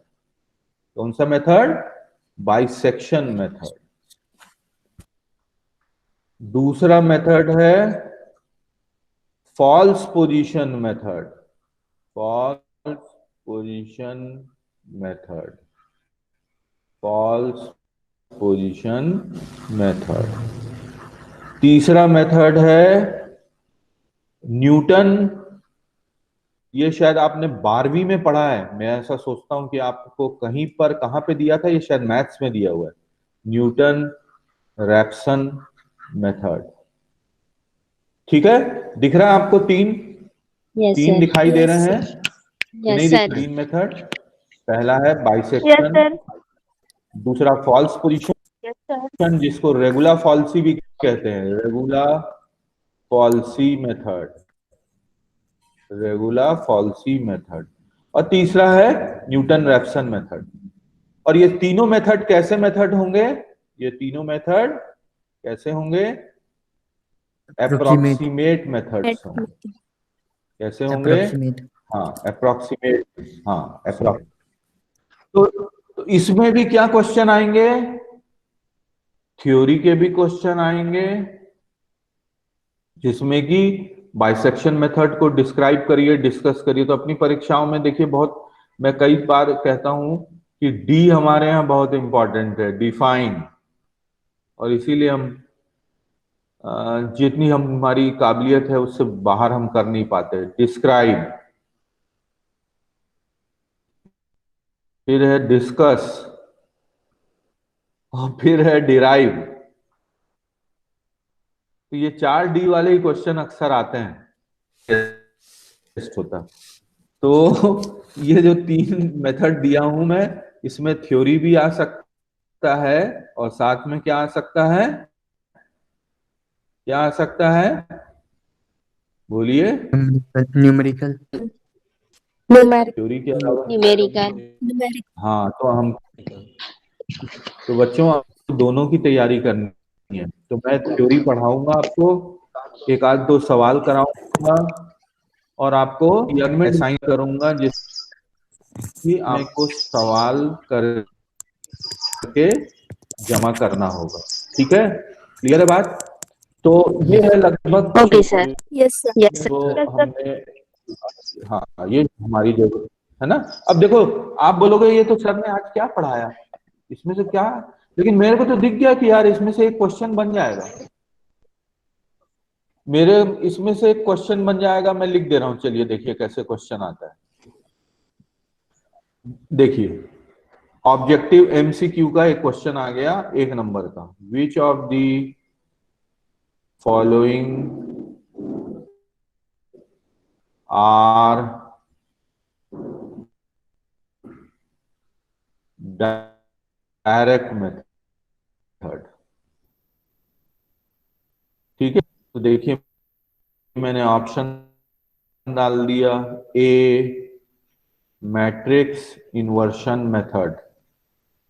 कौन सा मेथड, बाइसेक्शन मेथड। दूसरा मेथड है false position method, false position method, false position method. तीसरा मेथड है न्यूटन, ये शायद आपने 12वीं में पढ़ा है, मैं ऐसा सोचता हूं कि आपको कहीं पर, कहां पे दिया था, ये शायद मैथ्स में दिया हुआ है। न्यूटन रैप्सन मेथड, ठीक है। दिख रहा है आपको तीन, यस तीन सर। दिखाई दे रहे हैं कि नहीं यस दिख सर। तीन मेथड। पहला है यस बाइसेक्शन, सर। दूसरा फॉल्स पोजीशन यस सर। जिसको रेगुला फॉल्सी भी कहते हैं, रेगुला फॉल्सी मेथड, रेगुला फॉल्सी मेथड। और तीसरा है न्यूटन रैप्सन मेथड। और ये तीनों मेथड कैसे मेथड होंगे, ये तीनों मेथड कैसे होंगे, अप्रोक्सीमेट। अप्रोक्सीमेट मेथड्स होंगे। कैसे होंगे, अप्रोक्सीमेट। हाँ अप्रोक्सीमेट, हाँ अप्रोक्स। तो इसमें भी क्या क्वेश्चन आएंगे, थ्योरी के भी क्वेश्चन आएंगे, जिसमें कि बाइसेक्शन मेथड को डिस्क्राइब करिए, डिस्कस करिए। तो अपनी परीक्षाओं में देखिए, बहुत मैं कई बार कहता हूं कि डी हमारे यहाँ बहुत इंपॉर्टेंट है, डिफाइन। और इसीलिए हम जितनी हमारी काबिलियत है उससे बाहर हम कर नहीं पाते। डिस्क्राइब, फिर है डिस्कस, और फिर है डिराइव। तो ये 4 डी वाले ही क्वेश्चन अक्सर आते हैं, टेस्ट होता। तो ये जो 3 मेथड दिया हूं मैं, इसमें थ्योरी भी आ सकता है और साथ में क्या आ सकता है, क्या आ सकता है, बोलिए। न्यूमेरिकल। थ्योरी के अलावा न्यूमेरिकल। हाँ, तो बच्चों आपको दोनों की तैयारी करनी है। तो मैं थ्योरी पढ़ाऊंगा आपको, एक आध दो सवाल कराऊंगा और आपको असाइन करूंगा जिसकी आपको सवाल करके जमा करना होगा। ठीक है, क्लियर है बात। तो ये है लगभग, okay sir. Yes sir. Yes तो सर। हमने, हाँ ये हमारी जरूरत है ना। अब देखो, आप बोलोगे ये तो सर ने आज क्या पढ़ाया, इसमें से क्या, लेकिन मेरे को तो दिख गया कि यार इसमें से एक क्वेश्चन बन जाएगा, मेरे इसमें से एक क्वेश्चन बन जाएगा। मैं लिख दे रहा हूं, चलिए देखिए कैसे क्वेश्चन आता है। देखिए, ऑब्जेक्टिव एमसीक्यू का एक क्वेश्चन आ गया 1 नंबर का। Which of the following are direct method. ठीक है, तो देखिए मैंने ऑप्शन डाल दिया। ए मैट्रिक्स इन्वर्शन मेथड,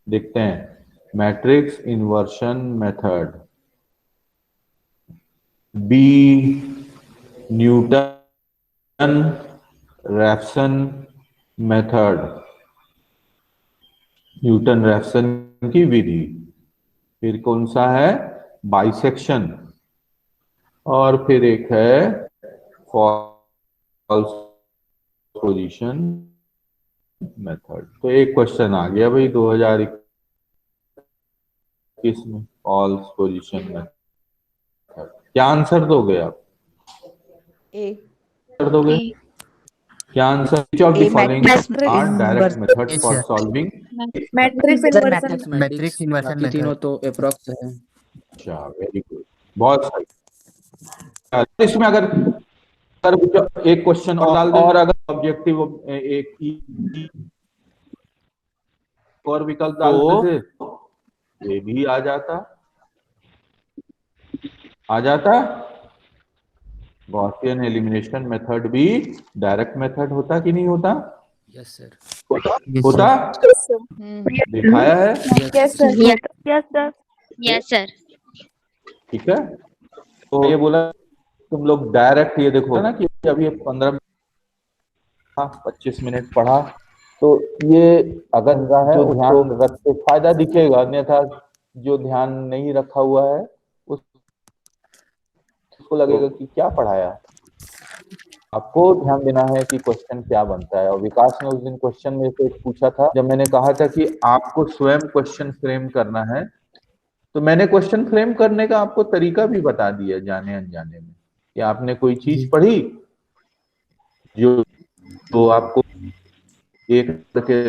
देखते हैं matrix inversion method. B Newton Raphson method, Newton Raphson की विधि। फिर कौन सा है, बाइसेक्शन। और फिर एक है फॉल्स पोजीशन मेथड। तो एक क्वेश्चन आ गया भाई 2021 में, फॉल्स पोजीशन मेथड। क्या आंसर दोगे आप? ए कर दोगे? A. क्या answer? Which of the A following matrix are direct method Yes, for sir. Solving? Matrix sir inversion. Matrix matrix inversion बाकी मेथड। तीनों तो अप्रोक्स है। अच्छा, वेरी गुड, बहुत सही। इसमें अगर अगर एक क्वेश्चन और डाल दें, और अगर ऑब्जेक्टिव एक और विकल्प डालते थे ये भी आ जाता। गॉसियन एलिमिनेशन मेथड भी डायरेक्ट मेथड होता कि नहीं होता? Yes sir. Yes, होता। sir. Yes, sir. दिखाया है। Yes, sir. Yes, sir. Yes, sir. ठीक है, तो ये बोला तुम लोग डायरेक्ट, ये देखो ना कि अभी 15-25 मिनट पढ़ा, तो ये अगर है जो ध्यान रखते फायदा दिखेगा, अन्यथा जो ध्यान नहीं रखा हुआ है उसको लगेगा कि क्या पढ़ाया। आपको ध्यान देना है कि क्वेश्चन क्या बनता है। और विकास ने उस दिन क्वेश्चन में से एक पूछा था, जब मैंने कहा था कि आपको स्वयं क्वेश्चन फ्रेम करना है, तो मैंने क्वेश्चन फ्रेम करने का आपको तरीका भी बता दिया जाने अनजाने में। कि आपने कोई चीज पढ़ी जो तो आपको एक के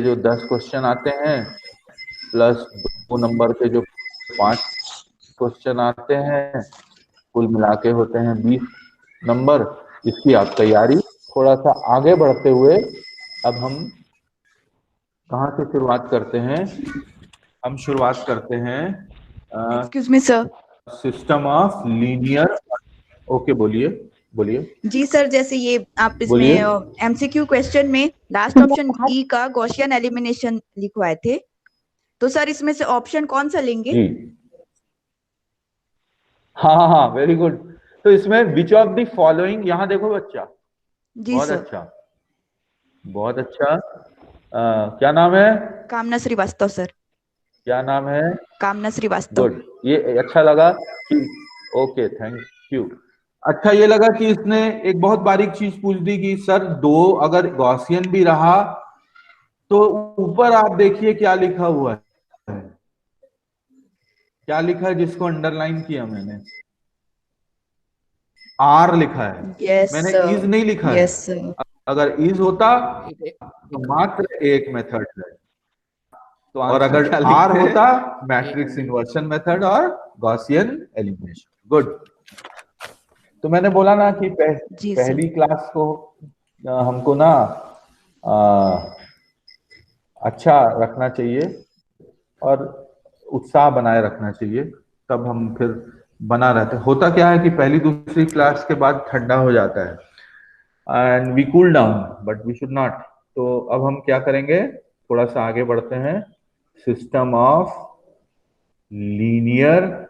जो 10 क्वेश्चन आते हैं प्लस 2 नंबर के जो 5 क्वेश्चन आते हैं, कुल मिला के होते हैं 20 नंबर। इसकी आप तैयारी थोड़ा सा आगे बढ़ते हुए, अब हम कहाँ से शुरुआत करते हैं? हम शुरुआत करते हैं excuse me sir. System of linear. Okay, बोलिए बोलिए जी सर, जैसे ये आप बोलिए। इसमें एमसीक्यू क्वेश्चन में लास्ट ऑप्शन ई का गॉसियन एलिमिनेशन लिखवाए थे, तो सर इसमें से ऑप्शन कौन सा लेंगे? जी हाँ हाँ, वेरी गुड। तो इसमें विच ऑफ द फॉलोइंग, यहाँ देखो बच्चा, जी बहुत सर। अच्छा, बहुत अच्छा। क्या नाम है? कामना श्रीवास्तव सर। क्या नाम है? कामना श्रीवास्तव। गुड, ये अच्छा लगा कि ओके, थैंक यू। अच्छा ये लगा कि इसने एक बहुत बारीक चीज पूछ दी कि सर दो अगर गॉसियन भी रहा तो ऊपर आप देखिए क्या लिखा हुआ है। क्या लिखा है जिसको अंडरलाइन किया मैंने? आर लिखा है। यस मैंने सर। इज नहीं लिखा है। Yes sir. अगर इज होता तो एक मात्र एक मेथड है, तो और आंसर अगर क्या आर लिखते हैं? होता मैट्रिक्स इन्वर्शन मेथड और गॉसियन एलिमिनेशन। गुड। तो मैंने बोला ना कि जी सर। पहली क्लास को हमको ना अच्छा रखना चाहिए और उत्साह बनाए रखना चाहिए, तब हम फिर बना रहते। होता क्या है कि पहली दूसरी क्लास के बाद ठंडा हो जाता है and we cool down, but we should not. तो अब हम क्या करेंगे, थोड़ा सा आगे बढ़ते हैं। System of linear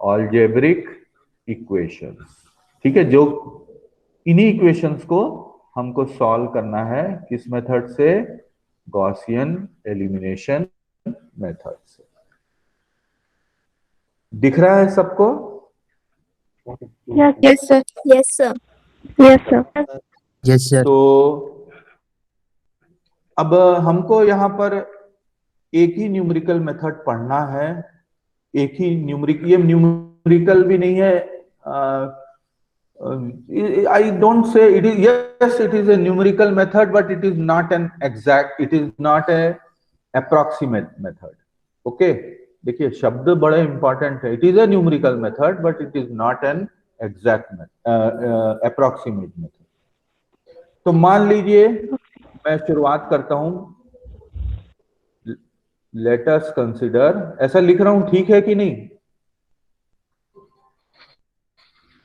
algebraic equations. ठीक है, जो इन्हीं इक्वेशंस को हमको सॉल्व करना है, किस मेथड से? गॉसियन एलिमिनेशन मेथड से। दिख रहा है सबको? Yes, sir. Yes, sir. Yes, sir. तो अब हमको यहाँ पर एक ही न्यूमेरिकल मेथड पढ़ना है। एक ही न्यूमेरिकल, ये न्यूमेरिकल भी नहीं है, I don't say it is, yes, it is a numerical method, but it is not an exact, it is not a approximate method. Okay, देखिए शब्द बड़े इंपॉर्टेंट है. It is a numerical method, but it is not an exact approximate method. तो मान लीजिए मैं शुरुआत करता हूं. Let us consider, ऐसा लिख रहा हूं, ठीक है कि नहीं?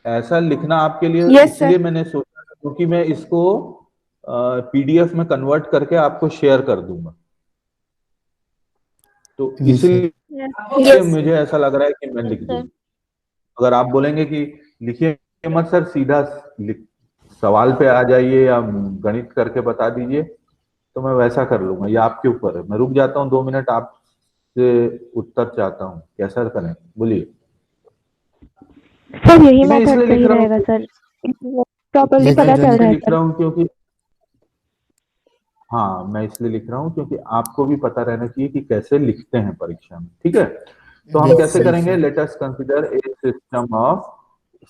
ऐसा लिखना आपके लिए Yes, इसलिए sir. मैंने सोचा क्योंकि मैं इसको पीडीएफ में कन्वर्ट करके आपको शेयर कर दूंगा. तो Yes, इसलिए Yes. मुझे ऐसा लग रहा है कि मैं लिख दूं. अगर आप बोलेंगे कि लिखिए मत सर, सीधा सवाल पे आ जाइए या गणित करके बता दीजिए, तो मैं वैसा कर लूंगा. ये आपके ऊपर है. मैं रुक जाता हूँ 2 मिनट, आपसे उत्तर चाहता हूँ. कैसा करें, बोलिए. सर यही मैं मेथड इसलिए सही लिख रहा रहेगा हूँ, सर, प्रॉपर्ली Yes, पता sir. चल रहा है लिख सर। रहा हूँ क्योंकि हाँ, मैं इसलिए लिख रहा हूँ क्योंकि आपको भी पता रहना चाहिए कि कैसे लिखते हैं परीक्षा में. ठीक है, तो हम Yes, कैसे sir. करेंगे? Late us consider a system of,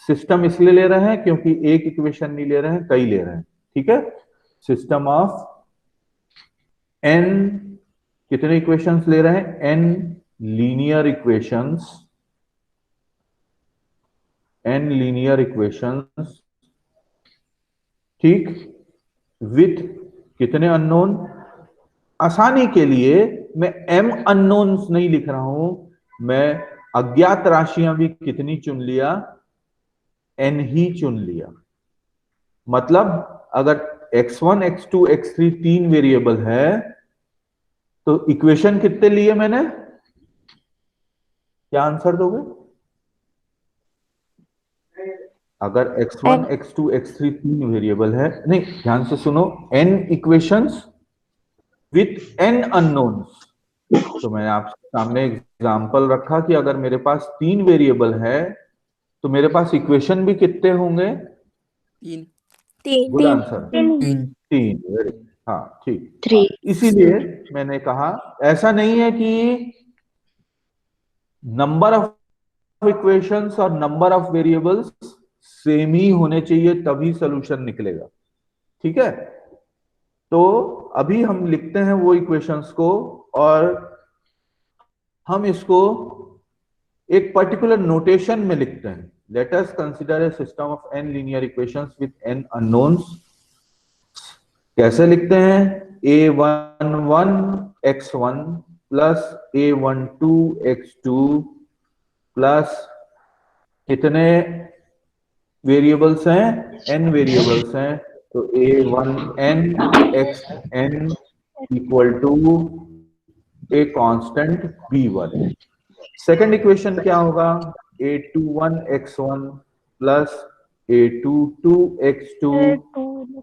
system इसलिए ले रहे हैं क्योंकि एक इक्वेशन नहीं ले रहे हैं, कई ले रहे हैं. ठीक है, सिस्टम ऑफ एन, कितने इक्वेशंस ले रहे हैं? N linear equations, n linear equations. ठीक, विथ कितने अननोन? आसानी के लिए मैं m अननोन्स नहीं लिख रहा हूं, मैं अज्ञात राशियां भी कितनी चुन लिया? n ही चुन लिया. मतलब अगर x1, x2, x3 तीन वेरिएबल है तो इक्वेशन कितने लिए मैंने? क्या आंसर दोगे? अगर x1, x2, x3 तीन वेरिएबल है, नहीं ध्यान से सुनो, n equations with n unknowns. तो मैंने आपके सामने एग्जांपल रखा कि अगर मेरे पास तीन वेरिएबल है तो मेरे पास इक्वेशन भी कितने होंगे? 3. Good answer, 3. तीन. वेरी, हाँ ठीक. 3. इसीलिए मैंने कहा ऐसा नहीं है कि नंबर ऑफ इक्वेशंस और नंबर ऑफ वेरिएबल्स सेम ही होने चाहिए तभी सॉल्यूशन निकलेगा. ठीक है, तो अभी हम लिखते हैं वो इक्वेशंस को और हम इसको एक पर्टिकुलर नोटेशन में लिखते हैं. Let us consider a system of n linear equations with n unknowns. कैसे लिखते हैं? a11 x1 plus a12 x2 plus कितने वेरिएबल्स हैं? n वेरिएबल्स हैं. तो a1n xn equal to a constant b1. Second equation क्या होगा? a21 x1 plus a22 x2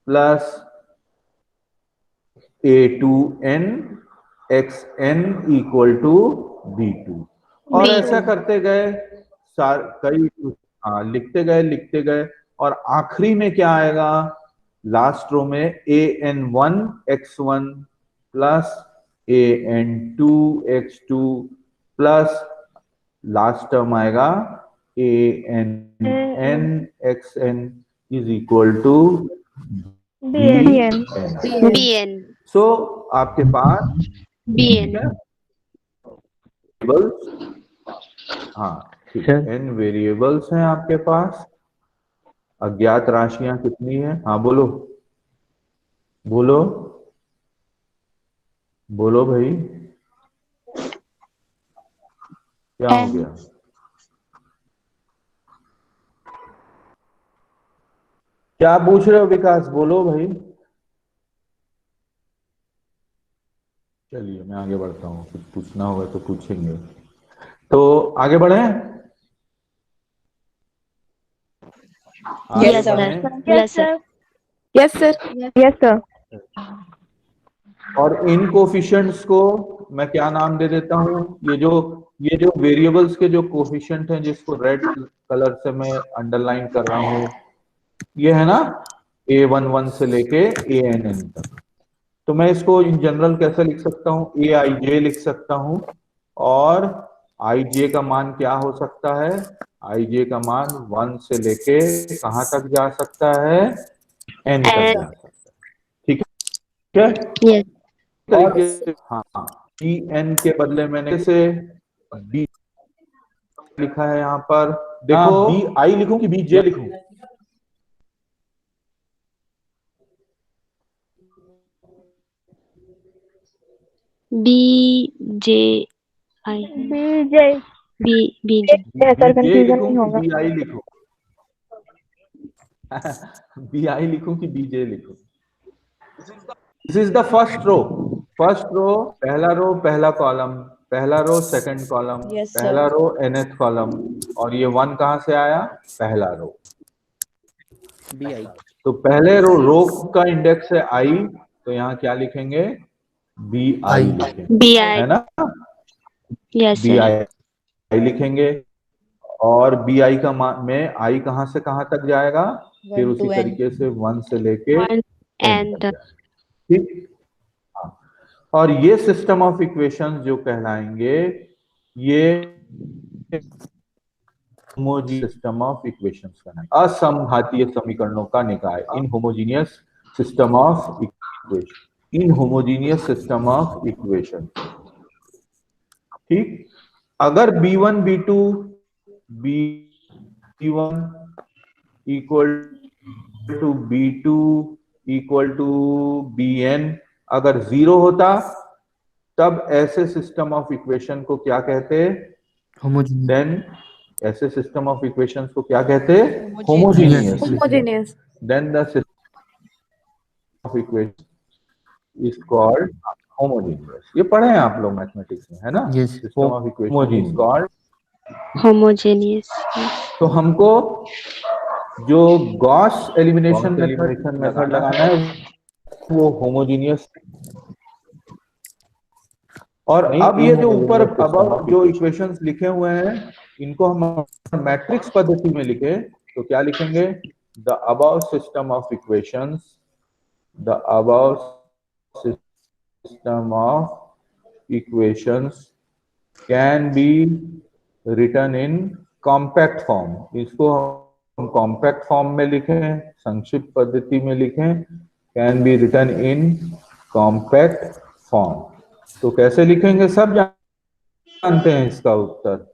plus a2n xn equal to b2. और ऐसा करते गए, कई लिखते गए और आखिरी में क्या आएगा? लास्ट रो में an1 x1 plus an2 x2 plus last term आएगा an xn is equal to bn. BN. So आपके पास BN. हाँ ठीक है, n वेरिएबल्स हैं आपके पास. अज्ञात राशियां कितनी है? हाँ बोलो बोलो बोलो भाई, क्या हो गया? क्या पूछ रहे हो विकास? बोलो भाई. चलिए मैं आगे बढ़ता हूँ, कुछ पूछना होगा तो पूछेंगे. तो आगे बढ़े. Yes, sir. Yes, sir. Yes, sir. Yes sir. और इन कोफिशिएंट्स को मैं क्या नाम दे देता हूँ? ये जो वेरिएबल्स के जो कोफिशिएंट हैं जिसको रेड कलर से मैं अंडरलाइन कर रहा हूँ, ये है ना a11 से लेके ann तक. तो मैं इसको इन जनरल कैसे लिख सकता हूँ? aij लिख सकता हूँ और आई जे का मान क्या हो सकता है? आई जे का मान 1 से लेके कहां तक जा सकता है? एन तक N. जा सकता है। ठीक है। Yes. तरीके से हाँ, बी एन के बदले मैंने से बी लिखा है यहाँ पर। देखो बी आई लिखूं कि बी जे लिखूं? B J I. BJ B J. Sir B J confusion लिखूं नहीं कि होगा। बी आई लिखूं? बी आई लिखूं कि बी जे लिखूं? This is the first row. First row, पहला रो पहला कॉलम, पहला row second column, Yes, sir. पहला रो nth कॉलम, और ये 1 कहां से आया? पहला रो। B I. तो पहले रो का इंडेक्स है आई, तो यहाँ क्या लिखेंगे? बी आई आई। लिखेंगे, B है I. ना? Yes, B sir. आई लिखेंगे, और बी आई का मान में आई कहां से कहां तक जाएगा? फिर 1 उसी to n. तरीके से 1 से लेके 1 n तक and जाएगा। ठीक। हाँ, और ये सिस्टम ऑफ इक्वेशंस जो कहलाएंगे, ये होमोजीनियस सिस्टम ऑफ इक्वेशंस कहलाएंगे, असमघातीय समीकरणों का निकाय। Inhomogeneous system of equation, inhomogeneous system of equation. ठीक। अगर B1 B2 B1 equal to B2 equal to Bn अगर 0 होता, तब ऐसे सिस्टम ऑफ इक्वेशन को क्या कहते? होमोजीनियस। देन ऐसे सिस्टम ऑफ इक्वेशंस को क्या कहते? Homogeneous. Homogeneous. Homogeneous. Then the system of equation is called homogeneous. ये पढ़े हैं आप लोग मैथमेटिक्स में, है ना? Yes. System of equation is called. homogeneous. तो हमको जो गॉस एलिमिनेशन मेथड लगाना है वो होमोजीनियस। और अब ये जो ऊपर अब जो इक्वेशंस लिखे हुए हैं, इनको हम मैट्रिक्स पद्धति में लिखे तो क्या लिखेंगे? The above system of equations, the above system of equations can be written in compact form. इसको हम कॉम्पैक्ट फॉर्म में लिखें, संक्षिप्त पद्धति में लिखें, can be written in compact form. तो कैसे लिखेंगे? सब जानते हैं इसका उत्तर।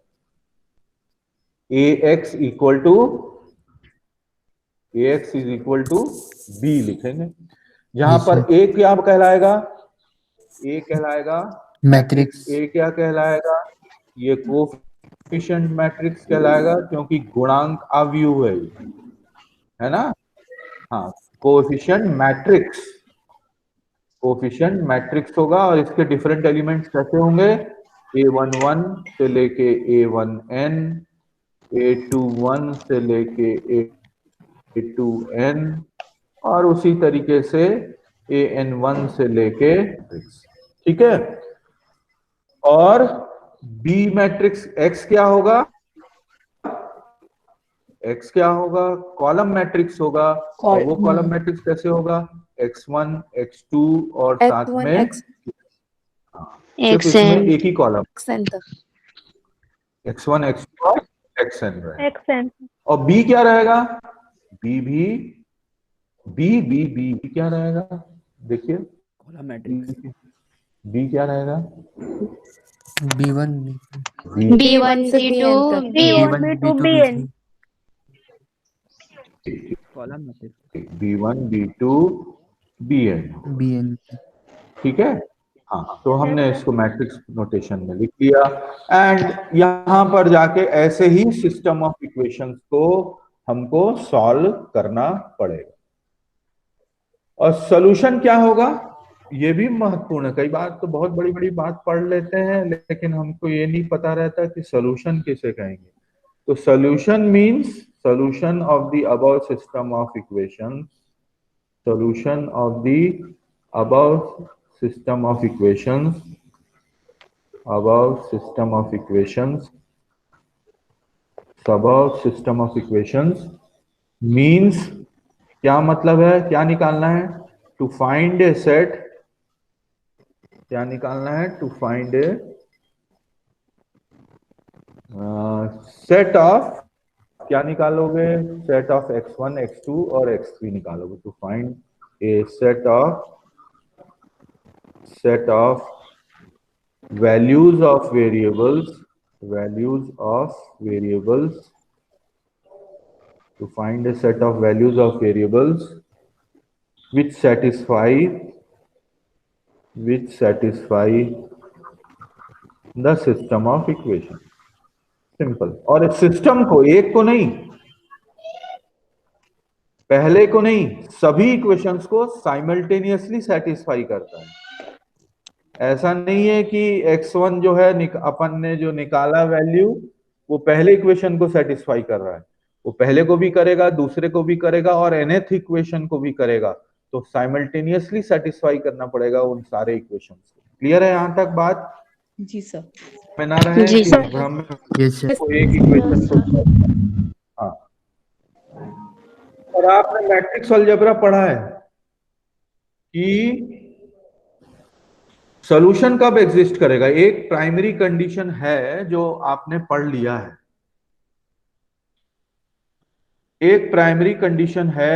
ax equal to ax is equal to b लिखेंगे, जहां Yes, पर sir. a क्या कहलाएगा? a कहलाएगा मैट्रिक्स। a क्या कहलाएगा? ये कोफिशिएंट मैट्रिक्स कहलाएगा, क्योंकि गुणांक अवयव है ना? हाँ, कोफिशिएंट मैट्रिक्स, कोफिशिएंट मैट्रिक्स होगा। और इसके डिफरेंट एलिमेंट्स कैसे होंगे? A11 से लेके A1n, A21 से लेके A2n, और उसी तरीके से AN1 से लेके, ठीक है। और B मैट्रिक्स X क्या होगा? X क्या होगा? कॉलम मैट्रिक्स होगा। और वो कॉलम मैट्रिक्स कैसे होगा? X1 X2 और साथ X1 में X सिर्फ इसमें एक ही कॉलम Xn तक. X1 X2 और Xn रहे। XN और B क्या रहेगा? B भी B क्या रहेगा? देखिए कॉलम मैट्रिक्स। B क्या रहेगा? B1 B1 से B2 Bn तक. Bn. B2 BN column matrix. B1 B2 Bn, BN। ठीक है। हाँ, तो हमने इसको मैट्रिक्स नोटेशन में लिख दिया। एंड यहां पर जाके ऐसे ही सिस्टम ऑफ इक्वेशंस को हमको सॉल्व करना पड़ेगा। और सॉल्यूशन क्या होगा, ये भी महत्वपूर्ण है। कई बार तो बहुत बड़ी बड़ी बात पढ़ लेते हैं, लेकिन हमको ये नहीं पता रहता कि सॉल्यूशन किसे कहेंगे। तो solution means solution of the above system of equations, solution of the above system of equations, above system of equations, above system of equations means क्या मतलब है? क्या निकालना है? टू फाइंड ए सेट, क्या निकालना है? To find a set of क्या निकालोगे, सेट ऑफ x1 x2 और x3 निकालोगे to find a set of values of variables to find a set of values of variables which satisfy the system of equation. Simple. और इस सिस्टम को, एक को नहीं, पहले को नहीं, सभी इक्वेशंस को साइमल्टेनियसली सेटिस्फाई करता है। ऐसा नहीं है कि x1 जो है अपन ने जो निकाला वैल्यू वो पहले इक्वेशन को सेटिस्फाई कर रहा है, वो पहले को भी करेगा, दूसरे को भी करेगा और nth इक्वेशन को भी करेगा। तो साइमल्टेनियसली सेटिस्फाई करना पड़ेगा उन सारे इक्वेशंस को। क्लियर है यहाँ तक बात? जी सर। में ना रहे जी कि सर। भ्रम में यस सर। को एक इक्वेशन को। हाँ, और आपने मैट्रिक्स अलजेब्रा पढ़ा है कि सॉल्यूशन कब एग्जिस्ट करेगा। एक प्राइमरी कंडीशन है जो आपने पढ़ लिया है, एक प्राइमरी कंडीशन है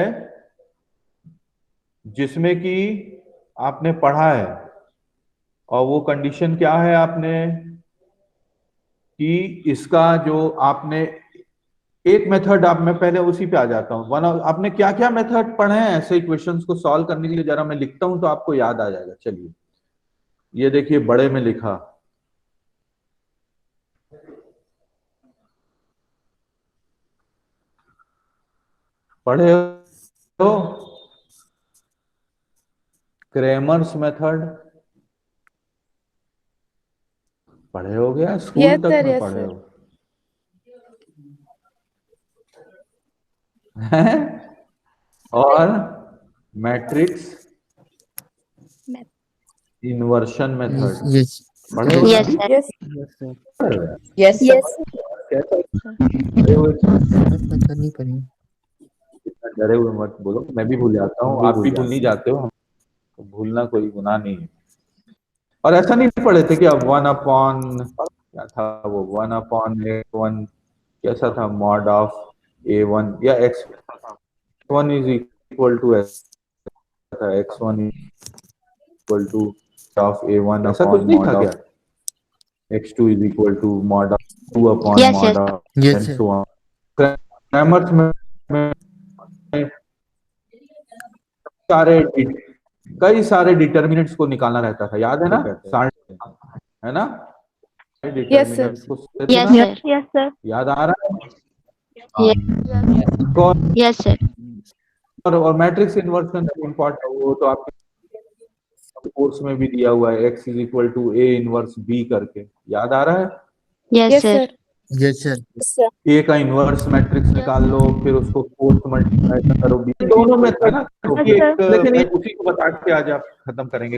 जिसमें कि आपने पढ़ा है, और वो कंडीशन क्या है आपने कि इसका जो आपने एक मेथड, आप मैं पहले उसी पे आ जाता हूं। आपने क्या क्या मेथड पढ़े हैं ऐसे इक्वेशंस को सॉल्व करने के लिए, जरा मैं लिखता हूं तो आपको याद आ जाएगा। चलिए ये देखिए बड़े में लिखा, पढ़े हो क्रेमर्स मेथड, पढ़े हो गया स्कूल Yes, तक sir, में yes, पढ़े sir. हो हैं? और मैट्रिक्स इन्वर्शन मेथड यस पढ़े हो? Yes, sir. Yes, yes yes, कैसा डरे हुए, नहीं करेंगे। इतना डरे हुए मत बोलो, मैं भी भूल जाता हूँ, आप भी भूल नहीं जाते हो, तो भूलना कोई गुनाह नहीं है। और ऐसा नहीं पढ़े थे कि अब 1 अपॉन क्या था वो, 1 अपॉन a1 कैसा था, मॉड ऑफ a1 या x1 is equal to x1 equal to of a1 upon mod of x2 is equal to mod of 2 upon Yes, mod yes. Of Yes, and sir. So on. Grammar में कई सारे डिटर्मिनेंट्स को निकालना रहता था, याद है ना? है ना? Yes, sir. डिटर्मिनेंट्स को कहते Yes, ना? sir. Yes, sir. याद आ रहा है? Yes. कौन Yes, sir. और मैट्रिक्स इन्वर्सन इम्पोर्टेंट, वो तो आपके कोर्स में भी दिया हुआ है, x is equal to a inverse b करके, याद आ रहा है? Yes, yes, sir. sir. Yes sir. Yes, sir. a का इनवर्स मैट्रिक्स निकाल लो, फिर उसको 4 मल्टीप्लाई करो b, दोनों मेथड ना, क्योंकि एक लेकिन ये उसी को बता के आज आप खत्म करेंगे।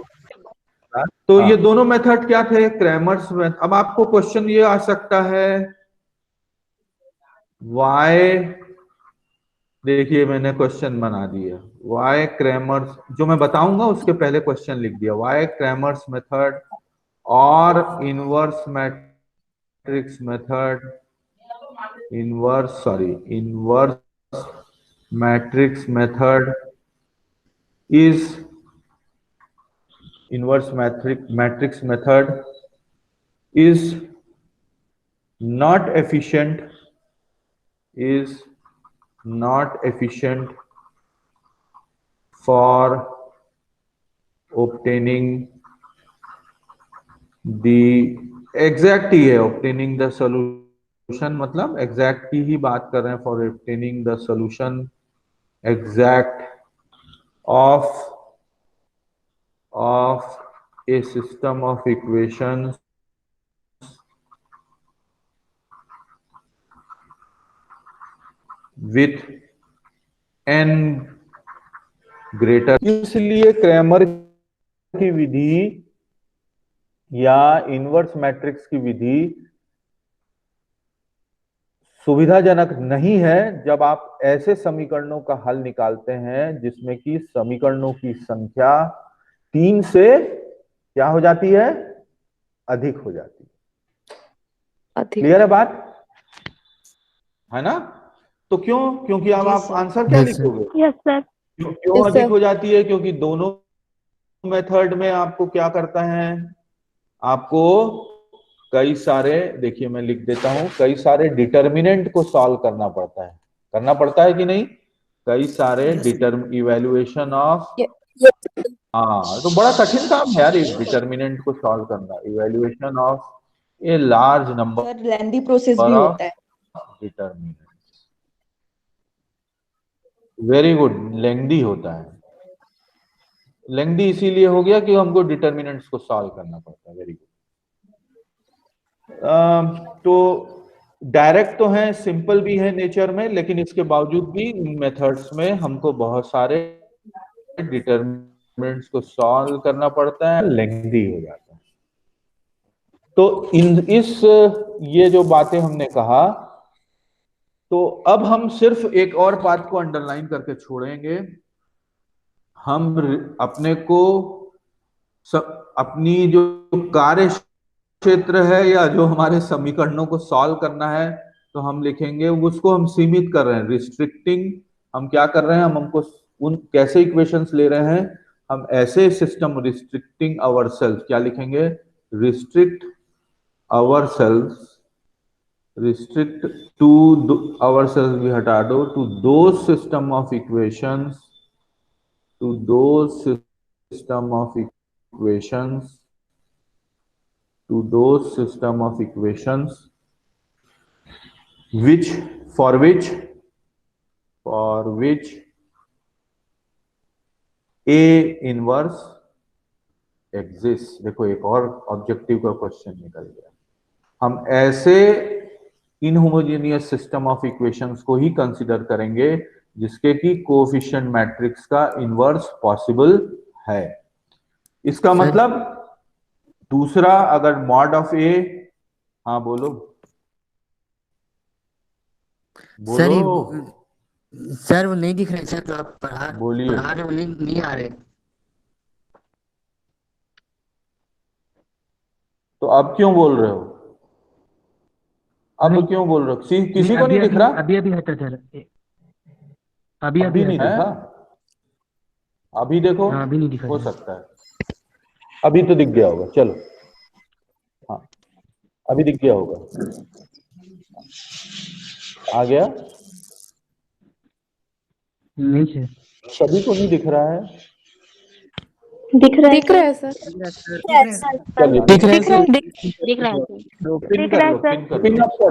तो ये दोनों मेथड क्या थे, क्रैमर्स में। अब आपको क्वेश्चन ये आ सकता है वाई, देखिए मैंने क्वेश्चन बना दिया, वाई क्रैमर्स, जो मैं बताऊंगा उसके पहले क्वेश्चन लिख दिया, वाई क्रैमर्स मेथड और inverse matrix method, inverse matrix method is inverse matrix method is not efficient for obtaining the exact ही है, obtaining the solution मतलब exact की ही बात कर रहे हैं, for obtaining the solution exact of a system of equations with n greater। इसलिए क्रैमर की विधि या इनवर्स मैट्रिक्स की विधि सुविधाजनक नहीं है जब आप ऐसे समीकरणों का हल निकालते हैं जिसमें कि समीकरणों की संख्या 3 से क्या हो जाती है, अधिक हो जाती है। अधिक. क्लियर है बात? है ना? तो क्यों? क्योंकि अब Yes, आप sir. आंसर क्या Yes, sir. लिखोगे? Yes, sir. क्यों Yes, अधिक sir. हो जाती है? क्योंकि दोनों मेथड में आपको क्या करता है, आपको कई सारे, देखिए मैं लिख देता हूं, कई सारे डिटर्मिनेंट को सॉल्व करना पड़ता है कि नहीं? कई सारे इवेल्युएशन ऑफ, Yes. हाँ, तो बड़ा कठिन काम है यार इस डिटर्मिनेंट को सॉल्व करना, evaluation of a large number sir lengthy process भी ऑफ होता है। डिटर्मिनेंट। वेरी गुड, लेंदी होता है। लेंदी इसीलिए हो गया कि हमको डिटर्मिनेंट्स को सॉल्व करना पड़ता है। Very good. तो डायरेक्ट तो है, सिंपल भी है नेचर में, लेकिन इसके बावजूद भी इन मेथड्स में हमको बहुत सारे डिटर्मिनेंट्स को सॉल्व करना पड़ता है, लेंदी हो जाता है। तो ये जो बातें हमने कहा, तो अब हम सिर्फ एक और बात को अंडरलाइन करके छोड़ेंगे। हम अपने को अपनी जो कार्य क्षेत्र है या जो हमारे समीकरणों को सॉल्व करना है, तो हम लिखेंगे, उसको हम सीमित कर रहे हैं, रिस्ट्रिक्टिंग। हम क्या कर रहे हैं, हम हमको उन कैसे इक्वेशंस ले रहे हैं, हम ऐसे सिस्टम, रिस्ट्रिक्टिंग आवरसेल्फ, क्या लिखेंगे, restrict ourself, restrict to ourself भी हटा दो, to those system of equations, to those system of equations, to those system of equations which for which A inverse exists। देखो एक और ऑब्जेक्टिव का क्वेश्चन निकल गया। हम ऐसे इनहोमोजेनियस सिस्टम ऑफ इक्वेशंस को ही कंसीडर करेंगे जिसके की कोएफिशिएंट मैट्रिक्स का इनवर्स पॉसिबल है। इसका सर, मतलब दूसरा, अगर मॉड ऑफ ए, हाँ बोलो सर बोलो, सर वो नहीं दिख रहे सर, जो आप बोलिए। पढ़ा रहे हो नहीं आ रहे। तो अब क्यों बोल रहे हो? अब नहीं, क्यों बोल रहे हो? किसी को अभी नहीं दिख अभी रहा? अभी हटा सर, अभी अभी नहीं हटा। दिखा? अभी देखो, हाँ, अभी नहीं दिखा हो सर। सकता है अभी तो दिख गया होगा। चलो, हाँ अभी दिख गया होगा, आ गया। नहीं सर, सभी को नहीं दिख रहा है? दिख रहा है दिख रहा है सर। चलिए, दिख रहा है सर। दिख रहा है सर। तो पिन दिख कर रहा है लो, सर। पिन कर लो।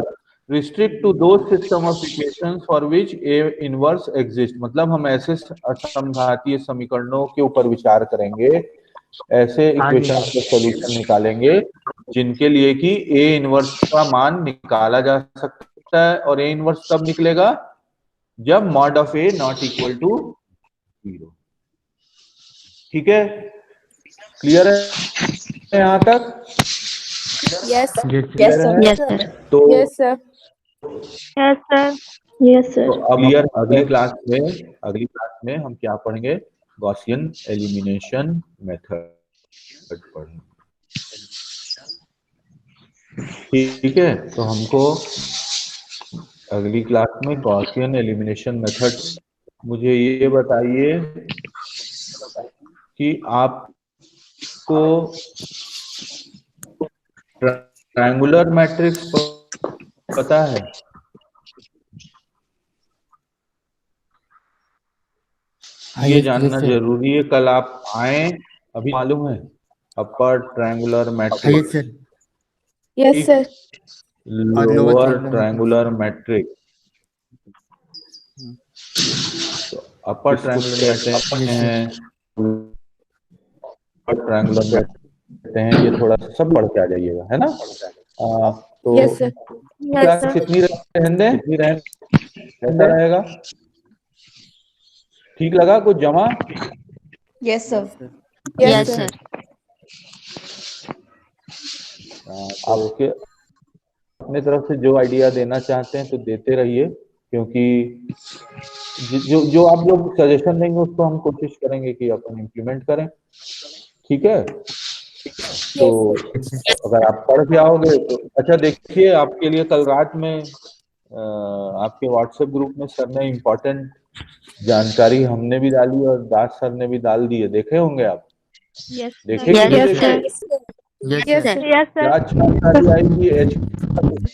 Restrict to those system of equations for which A inverse exist, मतलब हम ऐसे असमघातीय समीकरणों के ऊपर विचार करेंगे, ऐसे इक्वेशंस के सॉल्यूशन निकालेंगे जिनके लिए कि ए इनवर्स का मान निकाला जा सकता है। और ए इनवर्स कब निकलेगा? जब mod of a not equal to 0। ठीक है, क्लियर है यहाँ तक? Yes. Yes, sir. Yes sir. तो Yes, sir. Yes, sir. Yes, sir. तो अब क्लियर, अगली क्लास में हम क्या पढ़ेंगे? गॉसियन एलिमिनेशन मेथड पढ़ेंगे। ठीक है, तो हमको अगली क्लास में गॉसियन एलिमिनेशन मेथड, मुझे ये बताइए कि आपको ट्रायंगुलर मैट्रिक्स पता है? ये जानना जरूरी है, कल आप आए, अभी मालूम है upper triangular matrix, sir, Yes, sir. Lower triangular matrix. तो अपर ट्रायंगुलर कहते हैं, ट्रायंगुलर कहते हैं, ये थोड़ा सब पढ़ के आ जाइएगा, है ना? तो Yes, sir. क्लास कितनी रहता रहेगा? ठीक लगा? कुछ जमा? Yes, sir. Yes, sir. आपके अपने तरफ से जो आइडिया देना चाहते हैं तो देते रहिए, क्योंकि जो आप लोग सजेशन देंगे उसको हम कोशिश करेंगे कि अपन इम्प्लीमेंट करें। ठीक है, तो अगर आप पढ़ के आओगे तो अच्छा। देखिए, आपके लिए कल रात में आपके व्हाट्सएप ग्रुप में सर ने इम्पोर्टेंट जानकारी हमने भी डाली और दास सर ने भी डाल दी है, देखे होंगे आप? Yes, देखे कि नहीं Yes, देखे? sir. Yes Yes, sir sir. Yes, sir. क्या जानकारी आएगी